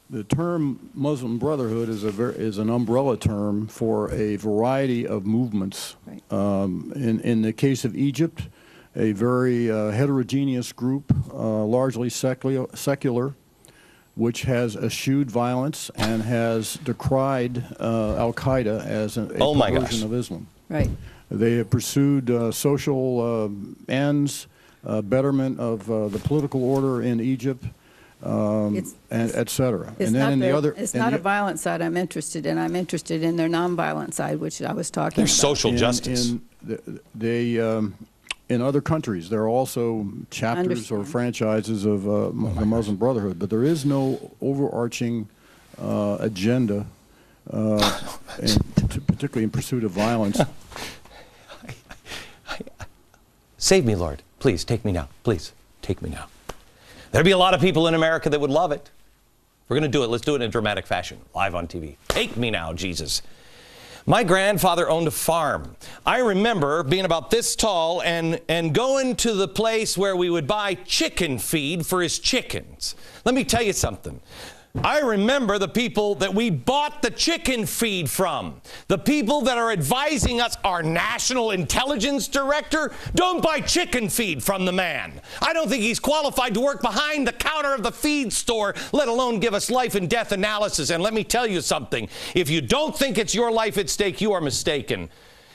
The term Muslim Brotherhood is an umbrella term for a variety of movements. Right. In the case of Egypt, a very heterogeneous group, largely secular, which has eschewed violence and has decried Al-Qaeda as a perversion of Islam. Right. They have pursued social ends, betterment of the political order in Egypt, et cetera. It's not a violent side I'm interested in. I'm interested in their nonviolent side, which I was talking about. Social justice. In other countries, there are also chapters or franchises of the Muslim Brotherhood, but there is no overarching agenda, particularly in pursuit of violence. Save me, Lord. Please, take me now. Please, take me now. There'd be a lot of people in America that would love it. We're going to do it. Let's do it in a dramatic fashion, live on TV. Take me now, Jesus. My grandfather owned a farm. I remember being about this tall and going to the place where we would buy chicken feed for his chickens. Let me tell you something. I remember the people that we bought the chicken feed from. The people that are advising us, our national intelligence director, don't buy chicken feed from the man. I don't think he's qualified to work behind the counter of the feed store, let alone give us life and death analysis. And let me tell you something. If you don't think it's your life at stake, you are mistaken.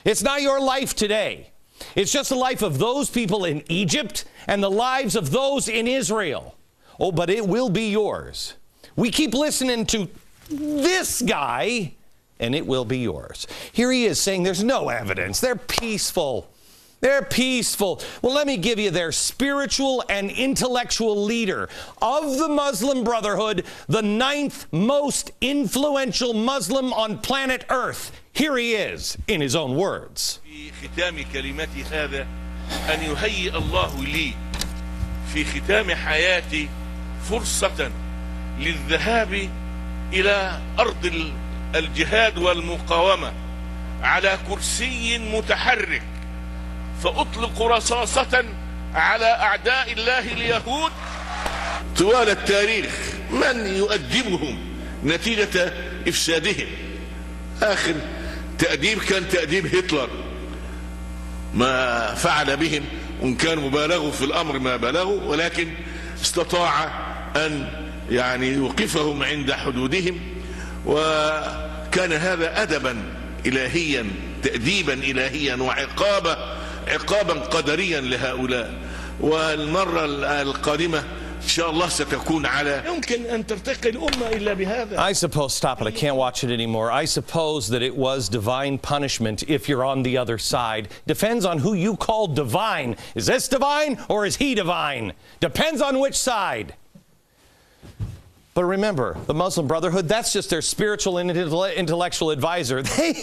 It's not your life today. It's just the life of those people in Egypt and the lives of those in Israel. Oh, but it will be yours. We keep listening to this guy, and it will be yours. Here he is saying there's no evidence. They're peaceful. They're peaceful. Well, let me give you their spiritual and intellectual leader of the Muslim Brotherhood, the 9th most influential Muslim on planet Earth. Here he is, in his own words. للذهاب إلى أرض الجهاد والمقاومة على كرسي متحرك فأطلق رصاصة على أعداء الله اليهود طوال التاريخ من يؤدبهم نتيجة إفسادهم آخر تأديب كان تأديب هتلر ما فعل بهم وإن كان مبالغوا في الأمر ما بلغوا ولكن استطاع أن يعني يوقفهم عند حدودهم وكان هذا أدبا إلهيا تأديبا إلهيا عقابا قدريا لهؤلاء والمرة القادمة إن شاء الله ستكون على يمكن أن ترتقي الأمة إلا بهذا. I suppose, stop it, I can't watch it anymore. I suppose that it was divine punishment if you're on the other side. Depends on who you call divine. Is this divine or is he divine? Depends on which side. But remember, the Muslim Brotherhood, that's just their spiritual and intellectual advisor. They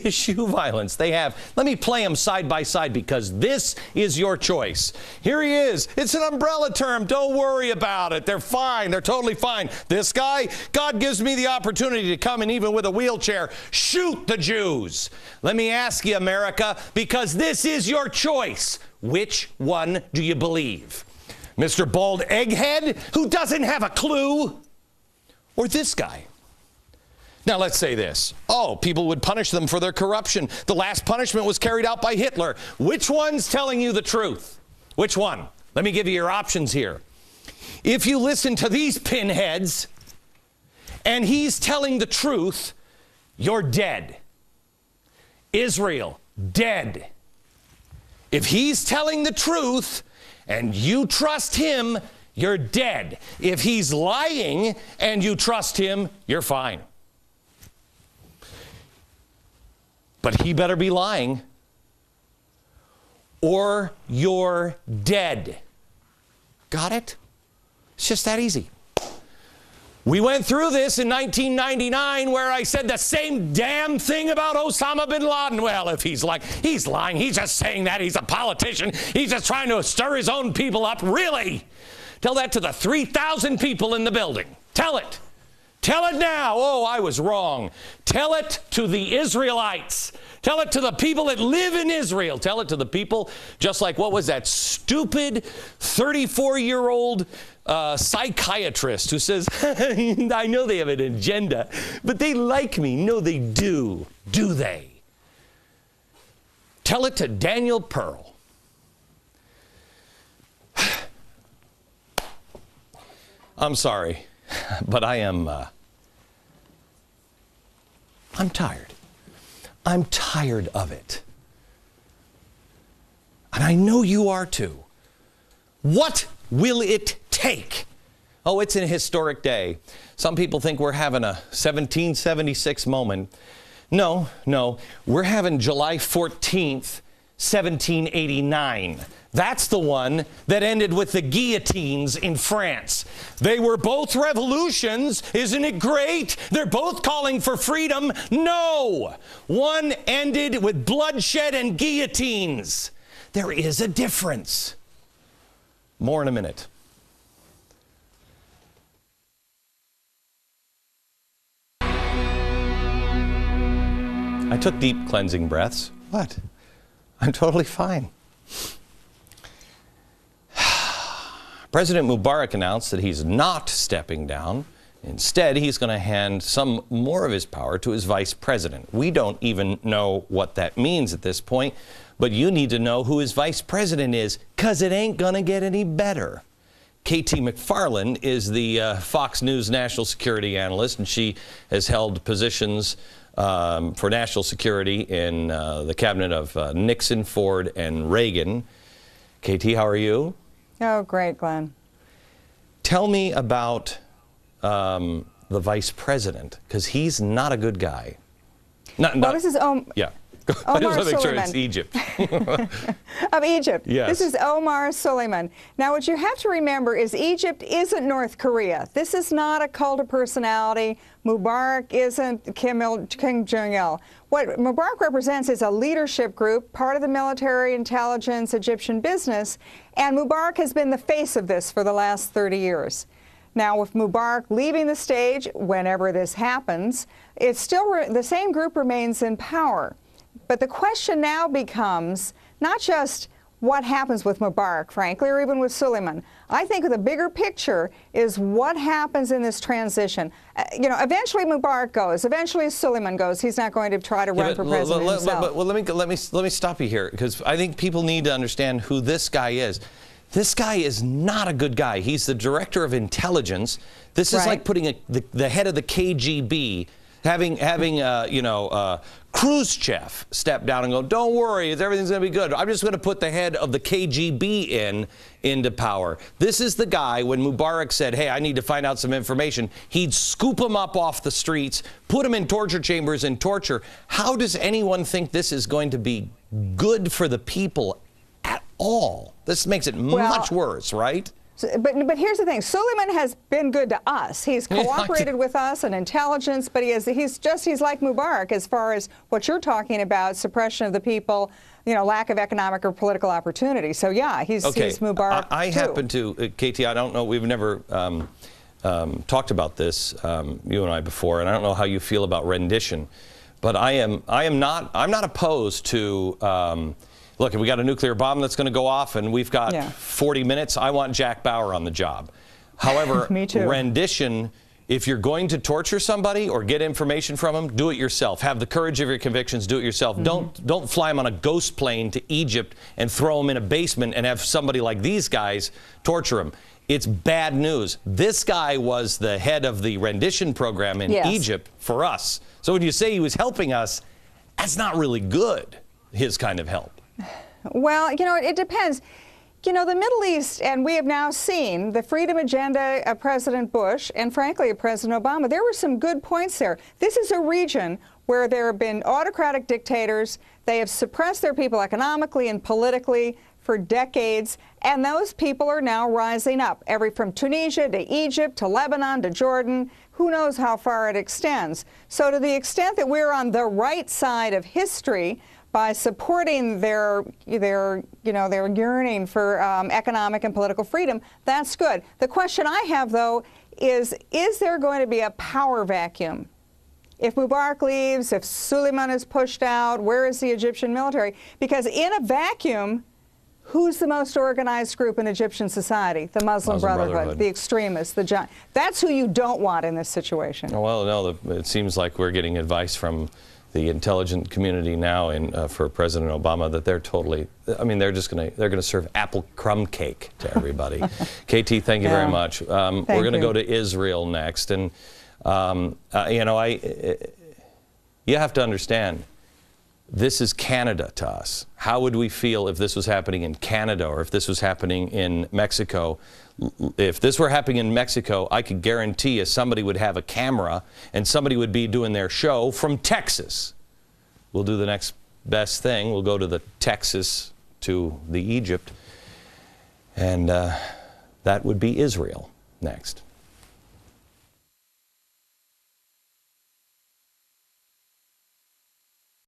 eschew violence. They have. Let me play them side by side because this is your choice. Here he is. It's an umbrella term. Don't worry about it. They're fine. They're totally fine. This guy, God gives me the opportunity to come and even with a wheelchair, shoot the Jews. Let me ask you, America, because this is your choice. Which one do you believe? Mr. Bald Egghead, who doesn't have a clue, or this guy? Now, let's say this. Oh, people would punish them for their corruption. The last punishment was carried out by Hitler. Which one's telling you the truth? Which one? Let me give you your options here. If you listen to these pinheads, and he's telling the truth, you're dead. Israel, dead. If he's telling the truth, and you trust him, you're dead. If he's lying and you trust him, you're fine. But he better be lying or you're dead. Got it? It's just that easy. We went through this in 1999 where I said the same damn thing about Osama bin Laden. Well, if he's lying, he's just saying that. He's a politician. He's just trying to stir his own people up. Really? Tell that to the 3,000 people in the building. Tell it. Tell it now. Oh, I was wrong. Tell it to the Israelites. Tell it to the people that live in Israel. Tell it to the people just like, what was that stupid 34-year-old psychiatrist who says, I know they have an agenda, but they like me. No, they do. Do they? Tell it to Daniel Pearl. I'm sorry, but I'm tired. I'm tired of it. And I know you are too. What will it take? Oh, it's an historic day. Some people think we're having a 1776 moment. No, we're having July 14th, 1789. That's the one that ended with the guillotines in France. They were both revolutions. Isn't it great? They're both calling for freedom. No! One ended with bloodshed and guillotines. There is a difference. More in a minute. I took deep cleansing breaths. What? I'm totally fine. President Mubarak announced that he's not stepping down. Instead, he's going to hand some more of his power to his vice president. We don't even know what that means at this point, but you need to know who his vice president is, because it ain't going to get any better. K.T. McFarland is the Fox News national security analyst, and she has held positions for national security in the cabinet of Nixon, Ford, and Reagan. KT, how are you? Oh, great, Glenn. Tell me about the vice president, because he's not a good guy. This is yeah. Omar I just want to make sure it's Suleiman. Egypt. Of Egypt. Yes. This is Omar Suleiman. Now, what you have to remember is Egypt isn't North Korea. This is not a cult of personality. Mubarak isn't Kim Jong-il. What Mubarak represents is a leadership group, part of the military intelligence Egyptian business, and Mubarak has been the face of this for the last 30 years. Now, with Mubarak leaving the stage, whenever this happens, it's still the same group remains in power. But the question now becomes not just what happens with Mubarak, frankly, or even with Suleiman. I think the bigger picture is what happens in this transition. Eventually Mubarak goes. Eventually Suleiman goes. He's not going to try to run for president himself. Well, let me stop you here, because I think people need to understand who this guy is. This guy is not a good guy. He's the director of intelligence. This is like putting the head of the KGB, having Khrushchev step down and go, don't worry, everything's going to be good. I'm just going to put the head of the KGB into power. This is the guy, when Mubarak said, hey, I need to find out some information, he'd scoop him up off the streets, put him in torture chambers and torture. How does anyone think this is going to be good for the people at all? This makes it much worse, right? But here's the thing. Suleiman has been good to us. He's cooperated with us in intelligence, but he's like Mubarak as far as what you're talking about, suppression of the people, lack of economic or political opportunity. So yeah, he's Mubarak I happen to, KT, I don't know, we've never talked about this, you and I, before, and I don't know how you feel about rendition, but I'm not opposed to look, if we got a nuclear bomb that's going to go off and we've got 40 minutes, I want Jack Bauer on the job. However, Me too. Rendition, if you're going to torture somebody or get information from them, do it yourself. Have the courage of your convictions, do it yourself. Mm-hmm. Don't fly them on a ghost plane to Egypt and throw them in a basement and have somebody like these guys torture them. It's bad news. This guy was the head of the rendition program in Egypt for us. So when you say he was helping us, that's not really good, his kind of help. Well, it depends. The Middle East, and we have now seen the freedom agenda of President Bush and, frankly, of President Obama. There were some good points there. This is a region where there have been autocratic dictators. They have suppressed their people economically and politically for decades, and those people are now rising up, from Tunisia to Egypt to Lebanon to Jordan. Who knows how far it extends? So to the extent that we're on the right side of history, by supporting their yearning for economic and political freedom, that's good. The question I have, though, is there going to be a power vacuum? If Mubarak leaves, if Suleiman is pushed out, where is the Egyptian military? Because in a vacuum, Who's the most organized group in Egyptian society? The Muslim Brotherhood, the extremists, that's who you don't want in this situation. Well, no, it seems like we're getting advice from the intelligent community now for President Obama that they're totally, I mean, they're going to serve apple crumb cake to everybody. KT, thank you very much. We're going to go to Israel next. And, you know, you have to understand, this is Canada to us. How would we feel if this was happening in Canada or if this was happening in Mexico? If this were happening in Mexico, I could guarantee you somebody would have a camera and somebody would be doing their show from Texas. We'll do the next best thing. We'll go to the Texas to the Egypt, and that would be Israel next.